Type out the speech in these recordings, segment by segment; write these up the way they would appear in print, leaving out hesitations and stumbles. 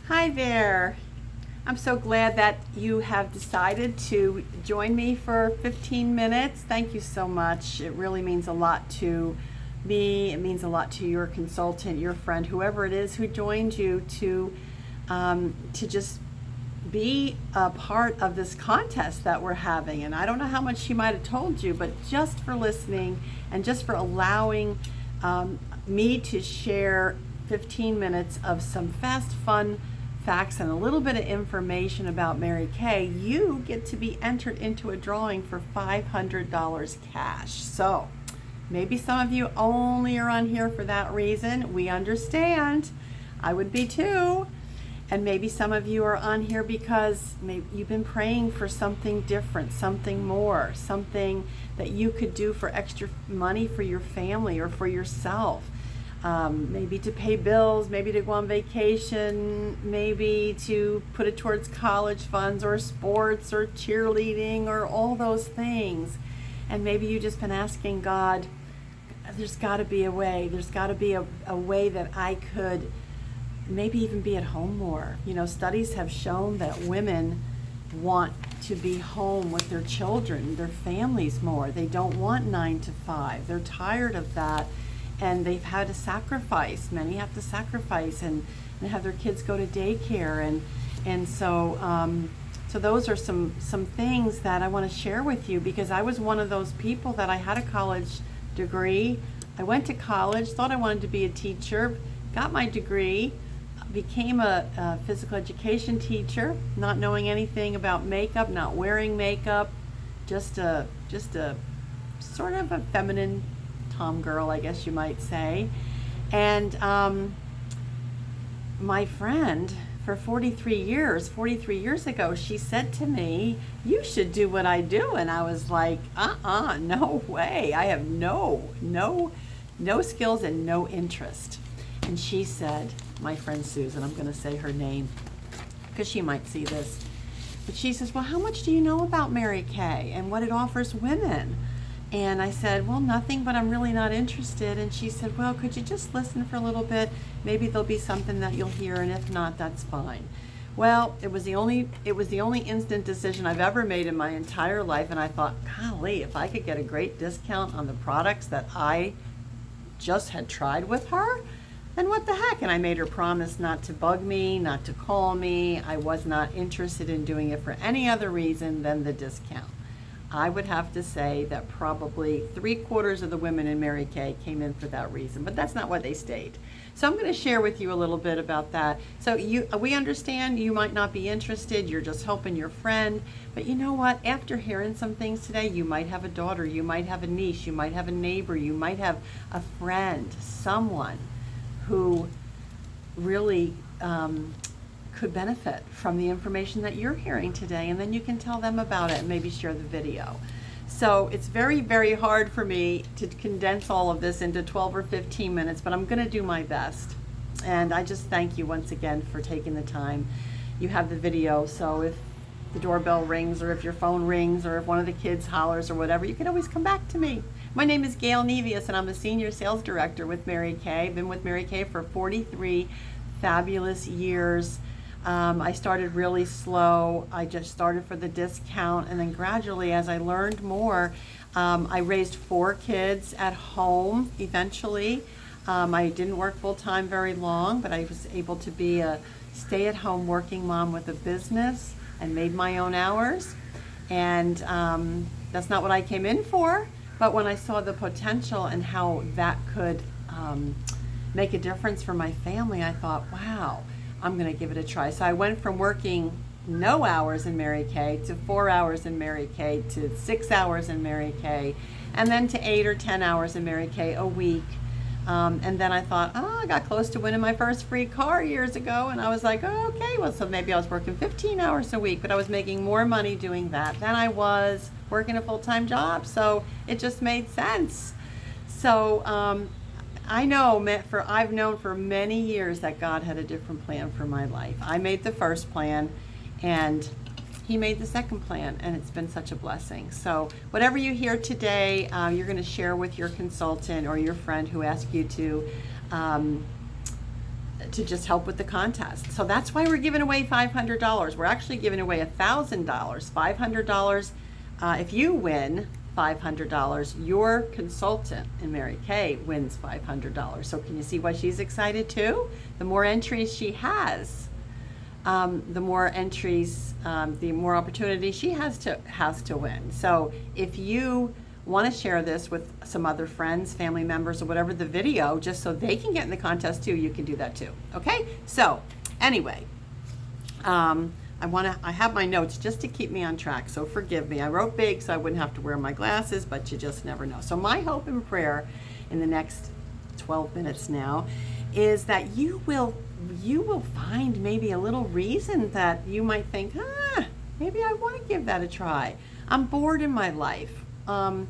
Hi there. I'm so glad that you have decided to join me for 15 minutes. Thank you so much. It really means a lot to me. It means a lot to your consultant, your friend, whoever it is who joined you to just be a part of this contest that we're having. And I don't know how much she might have told you, but just for listening and just for allowing me to share 15 minutes of some fast, fun facts and a little bit of information about Mary Kay, you get to be entered into a drawing for $500 cash. So maybe some of you only are on here for that reason. We understand. I would be too. And maybe some of you are on here because maybe you've been praying for something different, something more, something that you could do for extra money for your family or for yourself. Maybe to pay bills, maybe to go on vacation, maybe to put it towards college funds or sports or cheerleading or all those things. And maybe you've just been asking God, there's got to be a way. There's got to be a way that I could maybe even be at home more. You know, studies have shown that women want to be home with their children, their families more. They don't want 9 to 5. They're tired of that. And they've had to sacrifice. Many have to sacrifice and have their kids go to daycare, and so those are some things that I want to share with you, because I was one of those people that I had a college degree. I went to college, thought I wanted to be a teacher, got my degree, became a physical education teacher, not knowing anything about makeup, not wearing makeup, just a sort of a feminine tom girl, I guess you might say. And my friend, for 43 years ago, she said to me, you should do what I do. And I was like, no way. I have no skills and no interest. And she said, my friend Susan, I'm going to say her name because she might see this, but she says, well, how much do you know about Mary Kay and what it offers women? And I said, well, nothing, but I'm really not interested. And she said, well, could you just listen for a little bit? Maybe there'll be something that you'll hear, and if not, that's fine. Well, it was the only instant decision I've ever made in my entire life, and I thought, golly, if I could get a great discount on the products that I just had tried with her, then what the heck? And I made her promise not to bug me, not to call me. I was not interested in doing it for any other reason than the discount. I would have to say that probably 3/4 of the women in Mary Kay came in for that reason, but that's not why they stayed. So I'm going to share with you a little bit about that. So we understand you might not be interested, you're just helping your friend, but you know what? After hearing some things today, you might have a daughter, you might have a niece, you might have a neighbor, you might have a friend, someone who really could benefit from the information that you're hearing today, and then you can tell them about it and maybe share the video. So it's very, very hard for me to condense all of this into 12 or 15 minutes, but I'm going to do my best. And I just thank you once again for taking the time. You have the video, so if the doorbell rings or if your phone rings or if one of the kids hollers or whatever, you can always come back to me. My name is Gail Nevius, and I'm a senior sales director with Mary Kay. I've been with Mary Kay for 43 fabulous years. I started really slow. I just started for the discount, and then gradually, as I learned more, I raised 4 kids at home eventually. I didn't work full-time very long, but I was able to be a stay-at-home working mom with a business and made my own hours. And that's not what I came in for, but when I saw the potential and how that could make a difference for my family, I thought, wow, I'm going to give it a try. So I went from working no hours in Mary Kay to 4 hours in Mary Kay to 6 hours in Mary Kay, and then to 8 or 10 hours in Mary Kay a week. And then I thought, I got close to winning my first free car years ago, and I was like, okay, well, so maybe I was working 15 hours a week, but I was making more money doing that than I was working a full-time job, so it just made sense. So I've known for many years that God had a different plan for my life. I made the first plan, and He made the second plan, and it's been such a blessing. So whatever you hear today, you're going to share with your consultant or your friend who asked you to to just help with the contest. So that's why we're giving away $500. We're actually giving away $1,000, $500. If you win $500, your consultant in Mary Kay wins $500. So can you see why she's excited too? The more entries she has, the more entries, the more opportunity she has to win. So if you want to share this with some other friends, family members, or whatever, the video, just so they can get in the contest too, you can do that too. Okay? So anyway, I have my notes just to keep me on track, so forgive me. I wrote big so I wouldn't have to wear my glasses, but you just never know. So my hope and prayer in the next 12 minutes now is that you will find maybe a little reason that you might think, maybe I want to give that a try. I'm bored in my life. I'm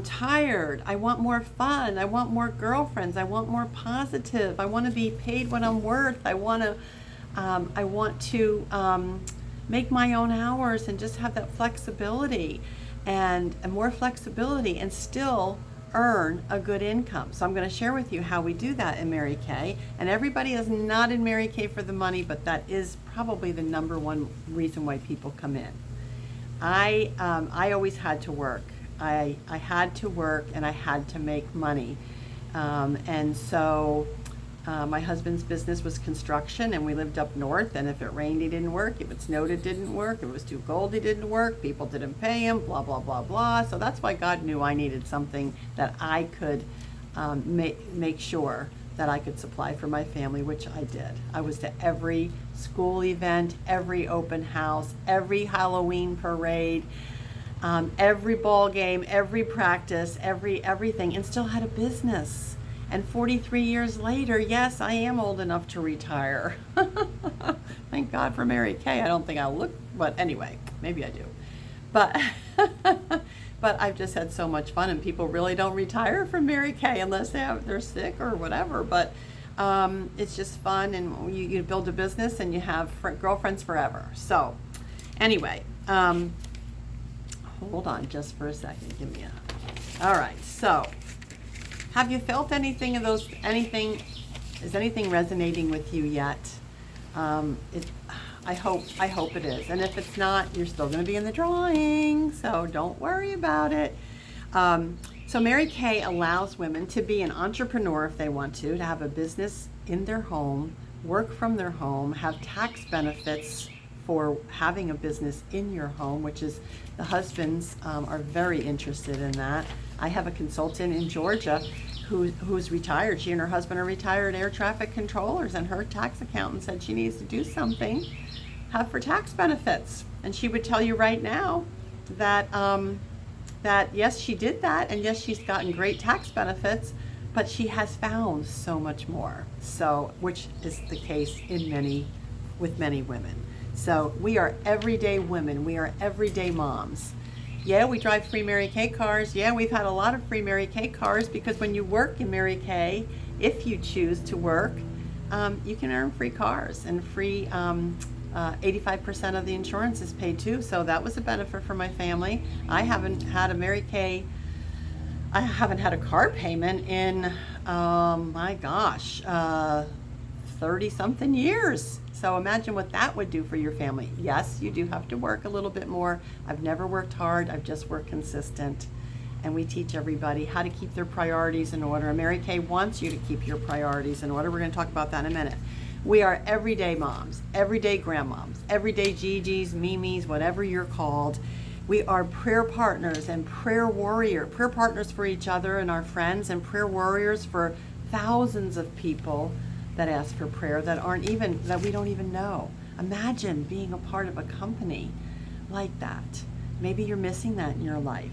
tired. I want more fun. I want more girlfriends. I want more positive. I want to be paid what I'm worth. I want to make my own hours and just have that flexibility and more flexibility and still earn a good income. So I'm going to share with you how we do that in Mary Kay. And everybody is not in Mary Kay for the money, but that is probably the number one reason why people come in. I always had to work. I had to work and I had to make money. And so my husband's business was construction, and we lived up north, and if it rained, he didn't work. If it snowed, it didn't work. If it was too cold, he didn't work. People didn't pay him, blah, blah, blah, blah. So that's why God knew I needed something that I could make sure that I could supply for my family, which I did. I was to every school event, every open house, every Halloween parade, every ball game, every practice, everything, and still had a business. And 43 years later, yes, I am old enough to retire. Thank God for Mary Kay. I don't think I'll look, but anyway, maybe I do. But but I've just had so much fun, and people really don't retire from Mary Kay unless they're sick or whatever. But it's just fun, and you build a business and you have girlfriends forever. So anyway, hold on just for a second. Give me all right, so have you felt anything of those, is anything resonating with you yet? I hope it is. And if it's not, you're still going to be in the drawing, so don't worry about it. So Mary Kay allows women to be an entrepreneur if they want to have a business in their home, work from their home, have tax benefits for having a business in your home, which is, the husbands are very interested in that. I have a consultant in Georgia who's retired. She and her husband are retired air traffic controllers, and her tax accountant said she needs to do something for tax benefits. And she would tell you right now that that yes, she did that, and yes, she's gotten great tax benefits, but she has found so much more. So, which is the case with many women. So we are everyday women. We are everyday moms. Yeah, we drive free Mary Kay cars. Yeah, we've had a lot of free Mary Kay cars, because when you work in Mary Kay, if you choose to work, you can earn free cars, and free 85% of the insurance is paid too. So that was a benefit for my family. I haven't had a car payment in, my gosh, 30 something years. So imagine what that would do for your family. Yes, you do have to work a little bit more. I've never worked hard. I've just worked consistent. And we teach everybody how to keep their priorities in order. And Mary Kay wants you to keep your priorities in order. We're going to talk about that in a minute. We are everyday moms, everyday grandmoms, everyday Gigi's, Mimi's, whatever you're called. We are prayer partners and prayer partners for each other and our friends, and prayer warriors for thousands of people that ask for prayer that we don't even know. Imagine being a part of a company like that. Maybe you're missing that in your life.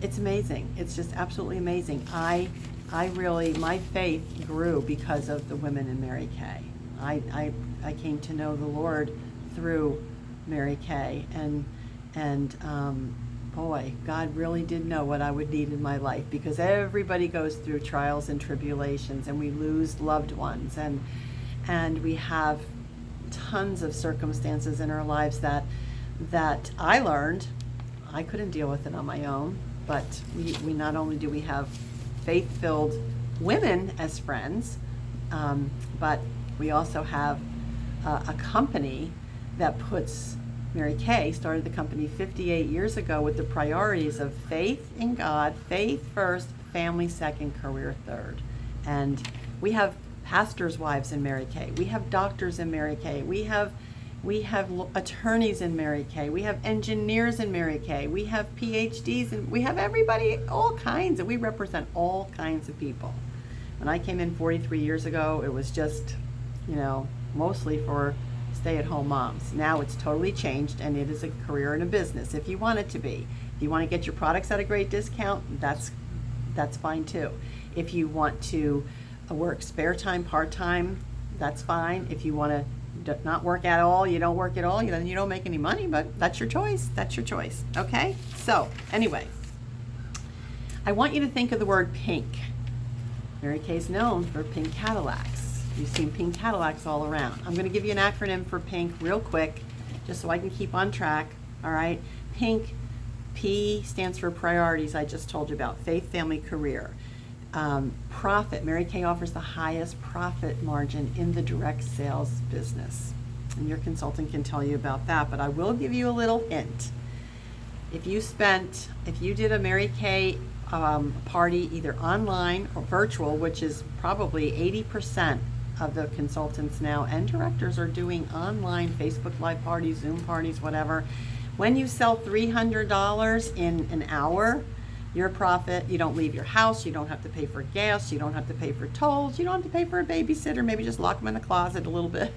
It's amazing. It's just absolutely amazing. My faith grew because of the women in Mary Kay. I came to know the Lord through Mary Kay, and boy, God really did know what I would need in my life, because everybody goes through trials and tribulations, and we lose loved ones, and we have tons of circumstances in our lives that I learned I couldn't deal with it on my own. But we not only do we have faith-filled women as friends, But we also have a company that puts, Mary Kay started the company 58 years ago with the priorities of faith in God, faith first, family second, career third. And we have pastors' wives in Mary Kay. We have doctors in Mary Kay. We have attorneys in Mary Kay. We have engineers in Mary Kay. We have PhDs, and we have everybody, all kinds, and we represent all kinds of people. When I came in 43 years ago, it was just, mostly for stay-at-home moms. Now it's totally changed, and it is a career and a business if you want it to be. If you want to get your products at a great discount, that's fine too. If you want to work spare time, part-time, that's fine. If you want to not work at all, you don't work at all, then you don't make any money, but that's your choice. That's your choice. Okay? So, anyway, I want you to think of the word pink. Mary Kay's known for pink Cadillacs. You've seen pink Cadillacs all around. I'm going to give you an acronym for pink real quick, just so I can keep on track. All right? Pink, P stands for priorities, I just told you about. Faith, family, career. Profit. Mary Kay offers the highest profit margin in the direct sales business. And your consultant can tell you about that, but I will give you a little hint. If you did a Mary Kay party either online or virtual, which is probably 80% of the consultants now and directors are doing online Facebook Live parties, Zoom parties, whatever. When you sell $300 in an hour, your profit, you don't leave your house, you don't have to pay for gas, you don't have to pay for tolls, you don't have to pay for a babysitter, maybe just lock them in the closet a little bit.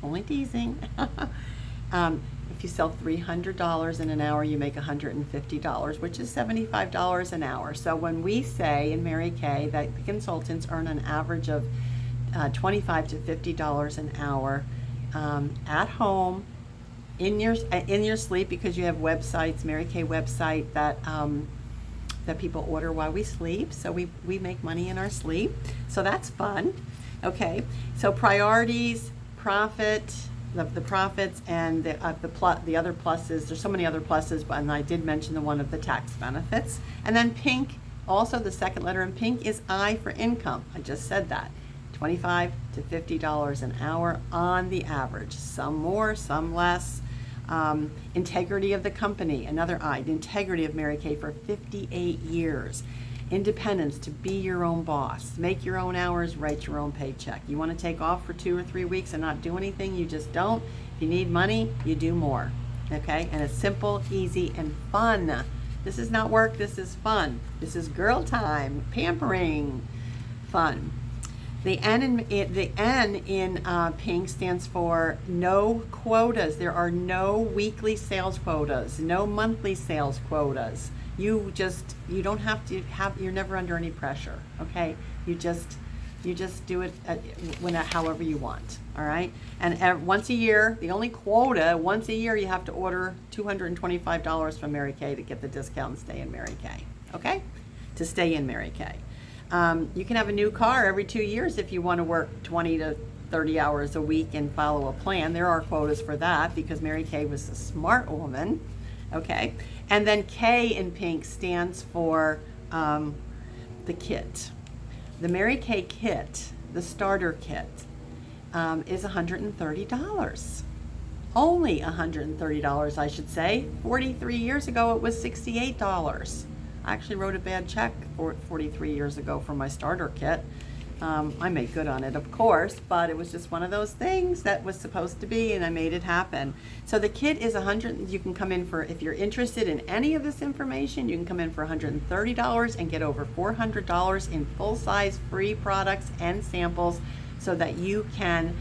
Only teasing. If you sell $300 in an hour, you make $150, which is $75 an hour. So when we say in Mary Kay that the consultants earn an average of $25 to $50 an hour at home, in your sleep, because you have websites, Mary Kay website that people order while we sleep. So we make money in our sleep. So that's fun. Okay. So priorities, profit, the profits, and the other pluses. There's so many other pluses, and I did mention the one of the tax benefits. And then pink, also the second letter in pink is I for income. I just said that. $25 to $50 an hour on the average. Some more, some less. Integrity of the company, another I. The integrity of Mary Kay for 58 years. Independence, to be your own boss. Make your own hours, write your own paycheck. You want to take off for 2 or 3 weeks and not do anything, you just don't. If you need money, you do more. Okay? And it's simple, easy, and fun. This is not work, this is fun. This is girl time, pampering, fun. The N in pink stands for no quotas. There are no weekly sales quotas, no monthly sales quotas. You don't have to you're never under any pressure, okay? You just do it however you want, all right? And once a year, the only quota, once a year you have to order $225 from Mary Kay to get the discount and stay in Mary Kay, okay? To stay in Mary Kay. You can have a new car every 2 years if you want to work 20 to 30 hours a week and follow a plan. There are quotas for that because Mary Kay was a smart woman, okay? And then K in pink stands for the kit. The Mary Kay kit, the starter kit, is $130. Only $130, I should say. 43 years ago, it was $68. I actually wrote a bad check 43 years ago for my starter kit. I made good on it, of course, but it was just one of those things that was supposed to be, and I made it happen. So the kit is $100. You can come in for, if you're interested in any of this information, you can come in for $130 and get over $400 in full-size free products and samples so that you can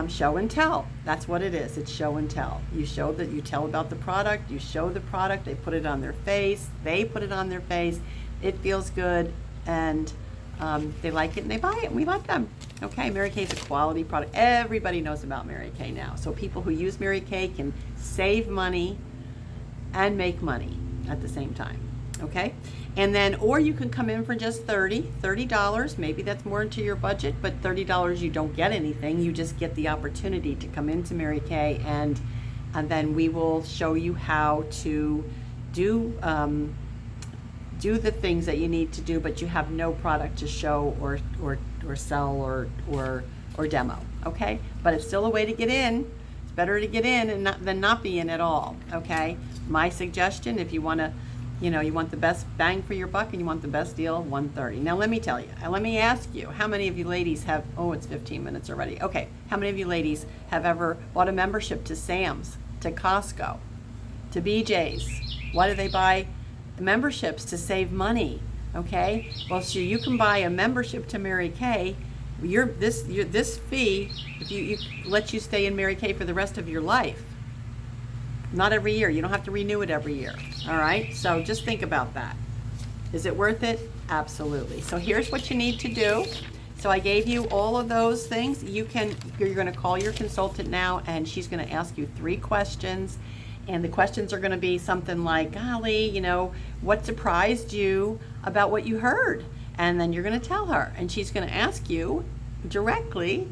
show and tell. That's what it is. It's show and tell. You show that you tell about the product, you show the product, they put it on their face, they put it on their face, it feels good, and they like it and they buy it, and we like them. Okay, Mary Kay's a quality product. Everybody knows about Mary Kay now. So people who use Mary Kay can save money and make money at the same time. Okay, and then, or you can come in for just $30. Maybe that's more into your budget, but $30 you don't get anything. You just get the opportunity to come into Mary Kay, and then we will show you how to do the things that you need to do, but you have no product to show or or sell or demo. Okay, but it's still a way to get in. It's better to get in and than not be in at all. Okay, my suggestion, if you want to, you want the best bang for your buck and you want the best deal, 130. Now let me tell you, let me ask you, how many of you ladies have, oh, it's 15 minutes already. Okay, how many of you ladies have ever bought a membership to Sam's, to Costco, to BJ's? Why do they buy memberships? To save money. Okay, well, so you can buy a membership to Mary Kay. This fee, if you lets you stay in Mary Kay for the rest of your life. Not every year. You don't have to renew it every year. All right, so just think about that. Is it worth it? Absolutely. So here's what you need to do. So I gave you all of those things. You're going to call your consultant now, and she's going to ask you 3 questions. And the questions are going to be something like, golly, what surprised you about what you heard? And then you're going to tell her, and she's going to ask you directly,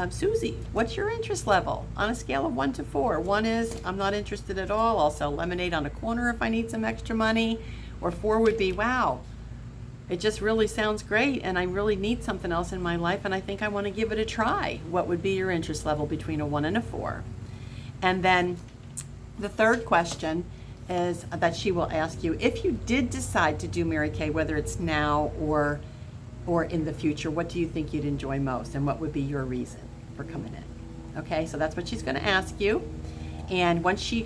Susie, what's your interest level on a scale of 1 to 4? 1 is, I'm not interested at all. I'll sell lemonade on a corner if I need some extra money. Or 4 would be, wow, it just really sounds great, and I really need something else in my life, and I think I want to give it a try. What would be your interest level between a 1 and a 4? And then the third question is that she will ask you, if you did decide to do Mary Kay, whether it's now or in the future, what do you think you'd enjoy most, and what would be your reason for coming in? Okay, so that's what she's going to ask you. And once she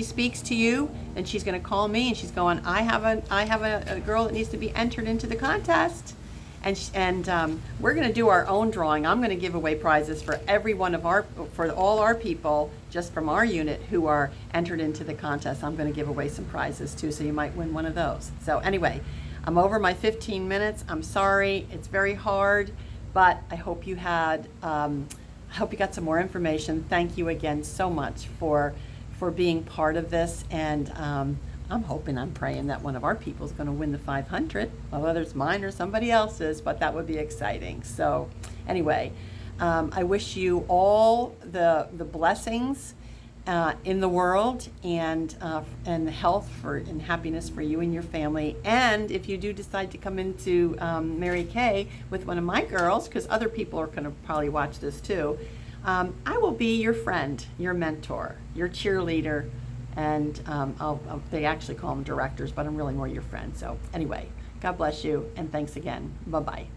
speaks to you, then she's going to call me, and she's going, I have a girl that needs to be entered into the contest, and we're going to do our own drawing. I'm going to give away prizes for all our people just from our unit who are entered into the contest. I'm going to give away some prizes too, so you might win one of those. So anyway, I'm over my 15 minutes. I'm sorry, it's very hard, but I hope you got some more information. Thank you again so much for being part of this, and I'm hoping, I'm praying that one of our people is going to win the 500, whether it's mine or somebody else's, but that would be exciting. So anyway, I wish you all the blessings in the world, and health and happiness for you and your family. And if you do decide to come into Mary Kay with one of my girls, because other people are going to probably watch this too, I will be your friend, your mentor, your cheerleader, and they actually call them directors, but I'm really more your friend. So anyway, God bless you, and thanks again. Bye-bye.